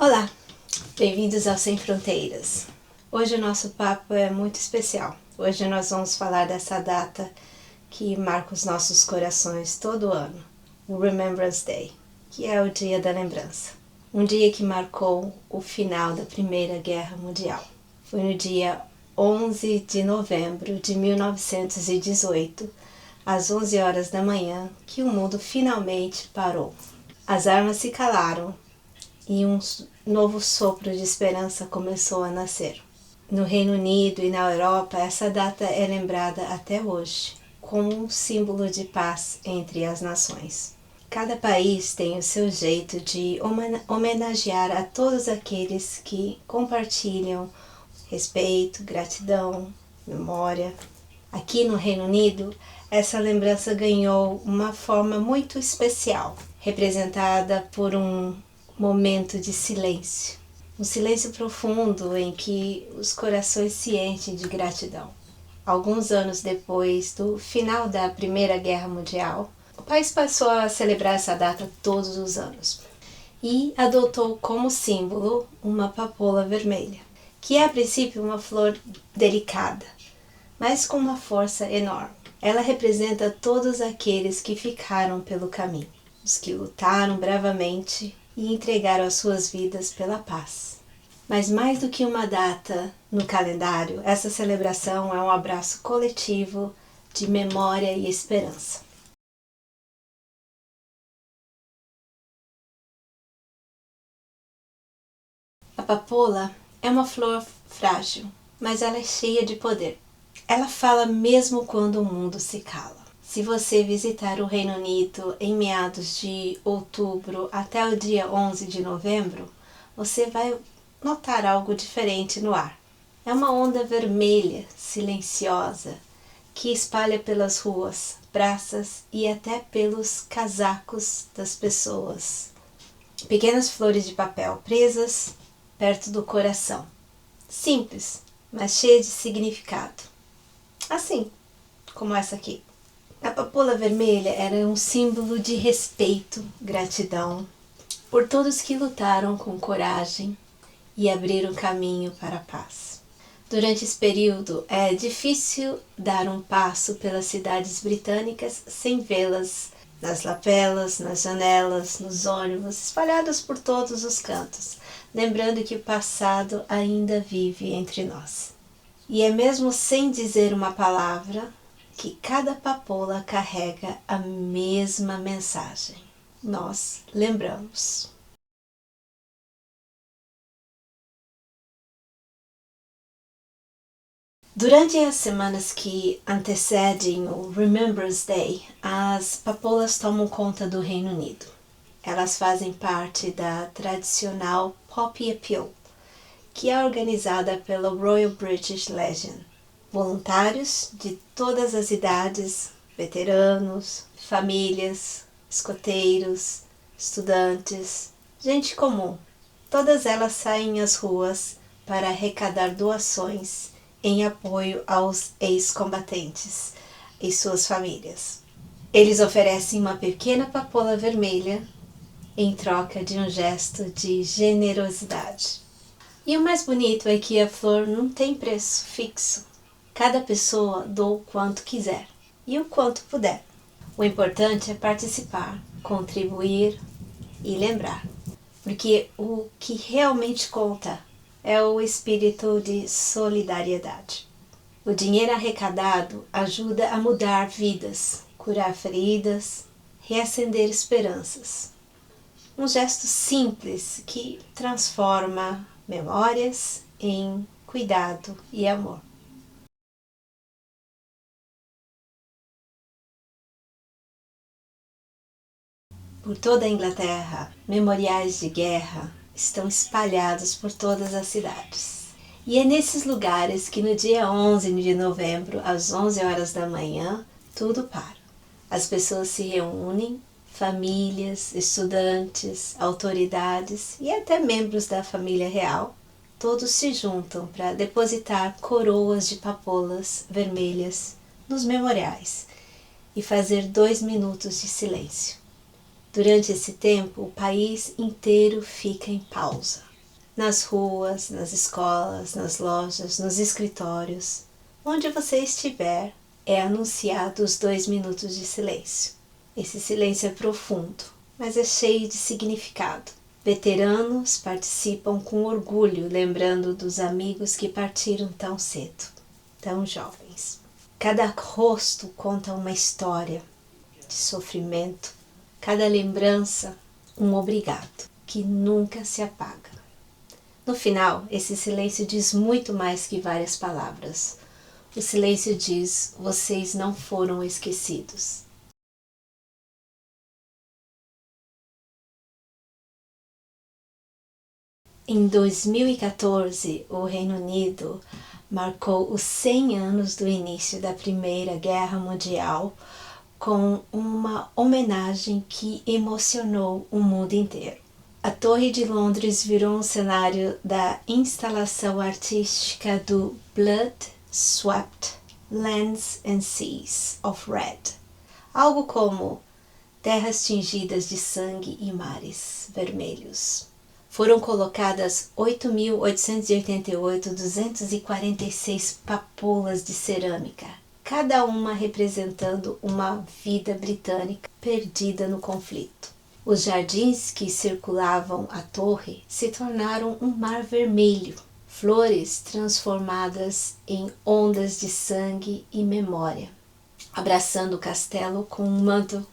Olá, bem-vindos ao Sem Fronteiras. Hoje o nosso papo é muito especial. Hoje nós vamos falar dessa data que marca os nossos corações todo ano, o Remembrance Day, que é o Dia da Lembrança. Um dia que marcou o final da Primeira Guerra Mundial. Foi no dia 11 de novembro de 1918, às 11 horas da manhã, que o mundo finalmente parou. As armas se calaram e um novo sopro de esperança começou a nascer. No Reino Unido e na Europa, essa data é lembrada até hoje como um símbolo de paz entre as nações. Cada país tem o seu jeito de homenagear a todos aqueles que compartilham respeito, gratidão, memória. Aqui no Reino Unido, essa lembrança ganhou uma forma muito especial, representada por um momento de silêncio. Um silêncio profundo em que os corações se enchem de gratidão. Alguns anos depois do final da Primeira Guerra Mundial, o país passou a celebrar essa data todos os anos e adotou como símbolo uma papoula vermelha, que é a princípio uma flor delicada, mas com uma força enorme. Ela representa todos aqueles que ficaram pelo caminho, os que lutaram bravamente e entregaram as suas vidas pela paz. Mas mais do que uma data no calendário, essa celebração é um abraço coletivo de memória e esperança. A papoula é uma flor frágil, mas ela é cheia de poder. Ela fala mesmo quando o mundo se cala. Se você visitar o Reino Unido em meados de outubro até o dia 11 de novembro, você vai notar algo diferente no ar. É uma onda vermelha, silenciosa, que espalha pelas ruas, praças e até pelos casacos das pessoas. Pequenas flores de papel presas perto do coração. Simples, mas cheia de significado. Assim como essa aqui. A papoula vermelha era um símbolo de respeito, gratidão por todos que lutaram com coragem e abriram caminho para a paz. Durante esse período é difícil dar um passo pelas cidades britânicas sem vê-las nas lapelas, nas janelas, nos ônibus, espalhadas por todos os cantos, lembrando que o passado ainda vive entre nós. E é mesmo sem dizer uma palavra que cada papoula carrega a mesma mensagem. Nós lembramos. Durante as semanas que antecedem o Remembrance Day, as papoulas tomam conta do Reino Unido. Elas fazem parte da tradicional Poppy Appeal, que é organizada pela Royal British Legion. Voluntários de todas as idades, veteranos, famílias, escoteiros, estudantes, gente comum. Todas elas saem às ruas para arrecadar doações em apoio aos ex-combatentes e suas famílias. Eles oferecem uma pequena papoula vermelha em troca de um gesto de generosidade. E o mais bonito é que a flor não tem preço fixo. Cada pessoa doa o quanto quiser e o quanto puder. O importante é participar, contribuir e lembrar. Porque o que realmente conta é o espírito de solidariedade. O dinheiro arrecadado ajuda a mudar vidas, curar feridas, reacender esperanças. Um gesto simples que transforma memórias em cuidado e amor. Por toda a Inglaterra, memoriais de guerra estão espalhados por todas as cidades. E é nesses lugares que no dia 11 de novembro, às 11 horas da manhã, tudo para. As pessoas se reúnem, famílias, estudantes, autoridades e até membros da família real, todos se juntam para depositar coroas de papoulas vermelhas nos memoriais e fazer 2 minutos de silêncio. Durante esse tempo, o país inteiro fica em pausa. nas ruas, nas escolas, nas lojas, nos escritórios, onde você estiver, é anunciado os 2 minutos de silêncio. Esse silêncio é profundo, mas é cheio de significado. Veteranos participam com orgulho, lembrando dos amigos que partiram tão cedo, tão jovens. Cada rosto conta uma história de sofrimento, cada lembrança um obrigado, que nunca se apaga. No final, esse silêncio diz muito mais que várias palavras. O silêncio diz: vocês não foram esquecidos. Em 2014, o Reino Unido marcou os 100 anos do início da Primeira Guerra Mundial com uma homenagem que emocionou o mundo inteiro. A Torre de Londres virou um cenário da instalação artística do Blood, Sweat, Lands and Seas of Red, algo como terras tingidas de sangue e mares vermelhos. Foram colocadas 8.888.246 papoulas de cerâmica, cada uma representando uma vida britânica perdida no conflito. Os jardins que circulavam a torre se tornaram um mar vermelho, flores transformadas em ondas de sangue e memória, abraçando o castelo com um manto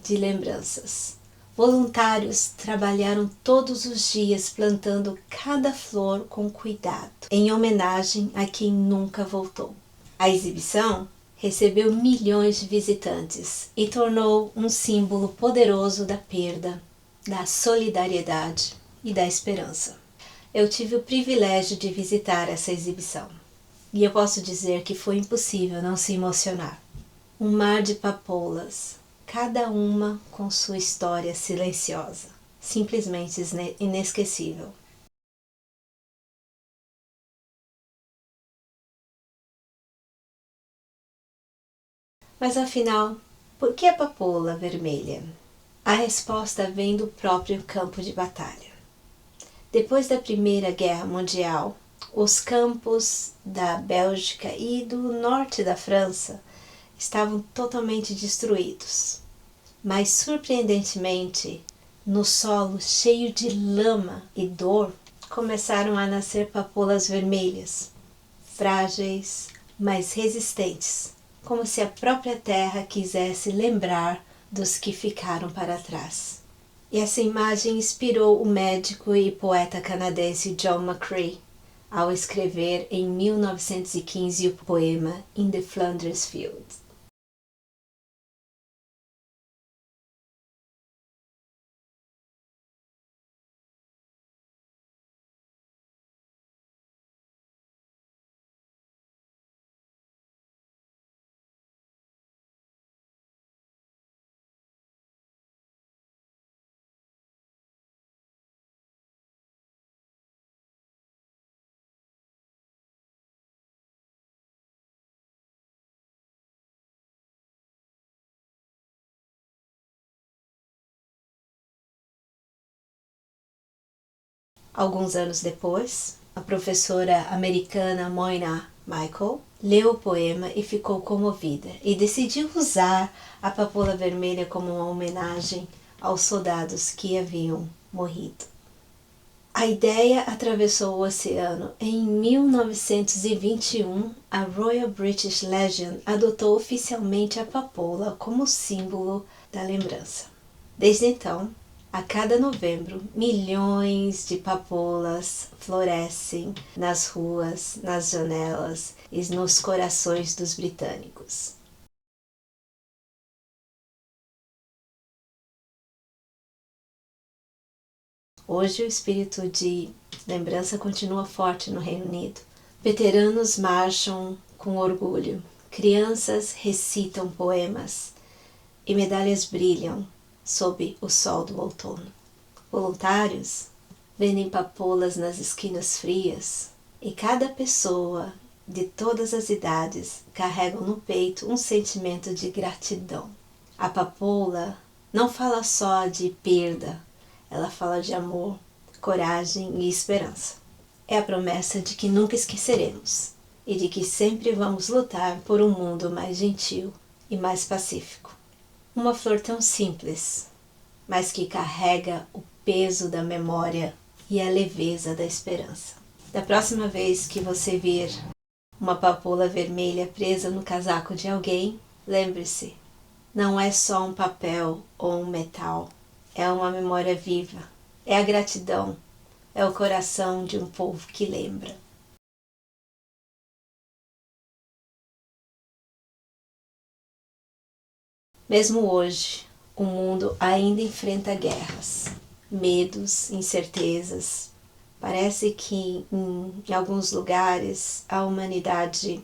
de lembranças. Voluntários trabalharam todos os dias plantando cada flor com cuidado, em homenagem a quem nunca voltou. A exibição recebeu milhões de visitantes e tornou um símbolo poderoso da perda, da solidariedade e da esperança. Eu tive o privilégio de visitar essa exibição e eu posso dizer que foi impossível não se emocionar. Um mar de papoulas, cada uma com sua história silenciosa, simplesmente inesquecível. Mas afinal, por que a papoula vermelha? A resposta vem do próprio campo de batalha. Depois da Primeira Guerra Mundial, os campos da Bélgica e do norte da França estavam totalmente destruídos. Mas, surpreendentemente, no solo cheio de lama e dor, começaram a nascer papoulas vermelhas, frágeis, mas resistentes, como se a própria terra quisesse lembrar dos que ficaram para trás. E essa imagem inspirou o médico e poeta canadense John McCrae ao escrever em 1915 o poema In the Flanders Fields. Alguns anos depois, a professora americana Moina Michael leu o poema e ficou comovida e decidiu usar a papoula vermelha como uma homenagem aos soldados que haviam morrido. A ideia atravessou o oceano. Em 1921, a Royal British Legion adotou oficialmente a papoula como símbolo da lembrança. Desde então, a cada novembro, milhões de papoulas florescem nas ruas, nas janelas e nos corações dos britânicos. Hoje o espírito de lembrança continua forte no Reino Unido. Veteranos marcham com orgulho, crianças recitam poemas e medalhas brilham sob o sol do outono. Voluntários vendem papoulas nas esquinas frias e cada pessoa de todas as idades carrega no peito um sentimento de gratidão. A papoula não fala só de perda, ela fala de amor, coragem e esperança. É a promessa de que nunca esqueceremos e de que sempre vamos lutar por um mundo mais gentil e mais pacífico. Uma flor tão simples, mas que carrega o peso da memória e a leveza da esperança. Da próxima vez que você vir uma papoula vermelha presa no casaco de alguém, lembre-se, não é só um papel ou um metal, é uma memória viva, é a gratidão, é o coração de um povo que lembra. Mesmo hoje, o mundo ainda enfrenta guerras, medos, incertezas. Parece que em alguns lugares a humanidade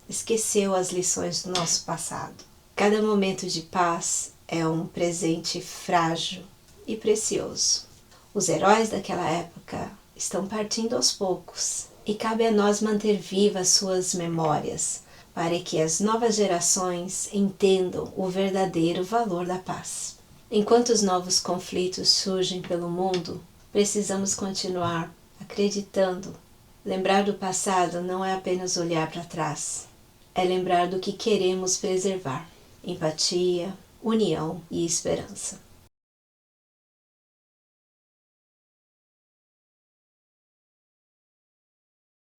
esqueceu as lições do nosso passado. Cada momento de paz é um presente frágil e precioso. Os heróis daquela época estão partindo aos poucos e cabe a nós manter vivas suas memórias para que as novas gerações entendam o verdadeiro valor da paz. Enquanto os novos conflitos surgem pelo mundo, precisamos continuar acreditando. Lembrar do passado não é apenas olhar para trás, é lembrar do que queremos preservar: empatia, união e esperança.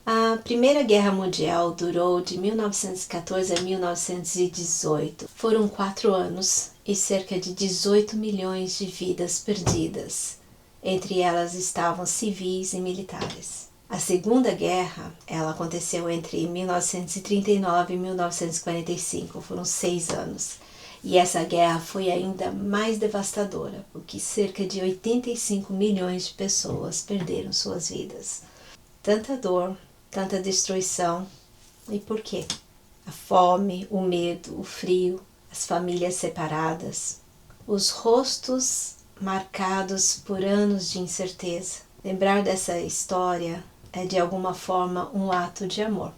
A Primeira Guerra Mundial durou de 1914 a 1918. Foram 4 anos e cerca de 18 milhões de vidas perdidas. Entre elas estavam civis e militares. A Segunda Guerra, ela aconteceu entre 1939 e 1945. Foram 6 anos. E essa guerra foi ainda mais devastadora, porque cerca de 85 milhões de pessoas perderam suas vidas. Tanta dor, tanta destruição. E por quê? A fome, o medo, o frio, as famílias separadas, os rostos marcados por anos de incerteza. Lembrar dessa história é de alguma forma um ato de amor,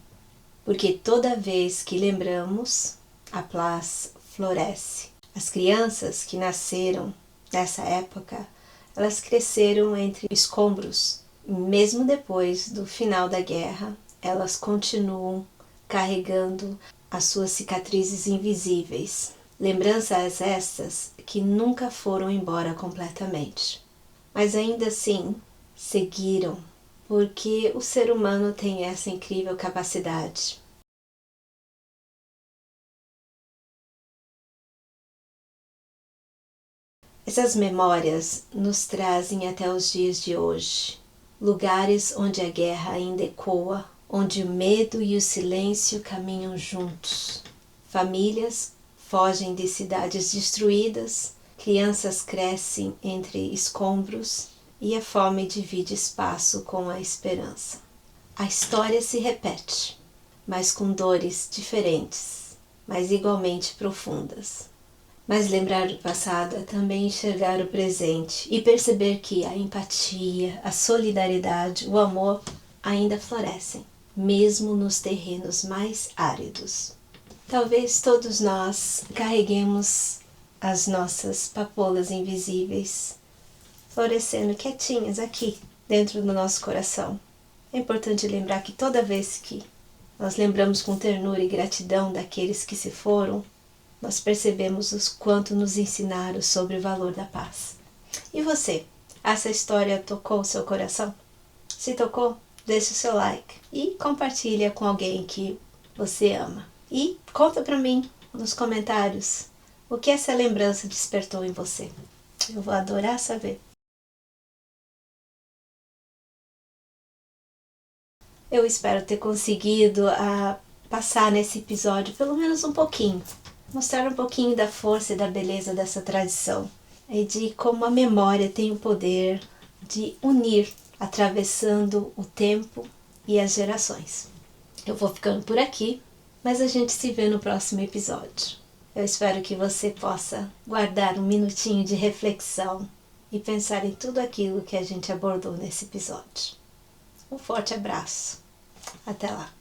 porque toda vez que lembramos, a paz floresce. As crianças que nasceram nessa época, elas cresceram entre escombros. Mesmo depois do final da guerra, elas continuam carregando as suas cicatrizes invisíveis. Lembranças estas que nunca foram embora completamente. Mas ainda assim, seguiram, porque o ser humano tem essa incrível capacidade. Essas memórias nos trazem até os dias de hoje. Lugares onde a guerra ainda ecoa, onde o medo e o silêncio caminham juntos. Famílias fogem de cidades destruídas, crianças crescem entre escombros e a fome divide espaço com a esperança. A história se repete, mas com dores diferentes, mas igualmente profundas. Mas lembrar do passado é também enxergar o presente e perceber que a empatia, a solidariedade, o amor ainda florescem, mesmo nos terrenos mais áridos. Talvez todos nós carreguemos as nossas papoulas invisíveis, florescendo quietinhas aqui, dentro do nosso coração. É importante lembrar que toda vez que nós lembramos com ternura e gratidão daqueles que se foram, nós percebemos o quanto nos ensinaram sobre o valor da paz. E você? Essa história tocou o seu coração? Se tocou, deixe o seu like e compartilha com alguém que você ama. E conta pra mim nos comentários o que essa lembrança despertou em você. Eu vou adorar saber. Eu espero ter conseguido passar nesse episódio pelo menos um pouquinho. Mostrar um pouquinho da força e da beleza dessa tradição e de como a memória tem o poder de unir, atravessando o tempo e as gerações. Eu vou ficando por aqui, mas a gente se vê no próximo episódio. Eu espero que você possa guardar um minutinho de reflexão e pensar em tudo aquilo que a gente abordou nesse episódio. Um forte abraço. Até lá.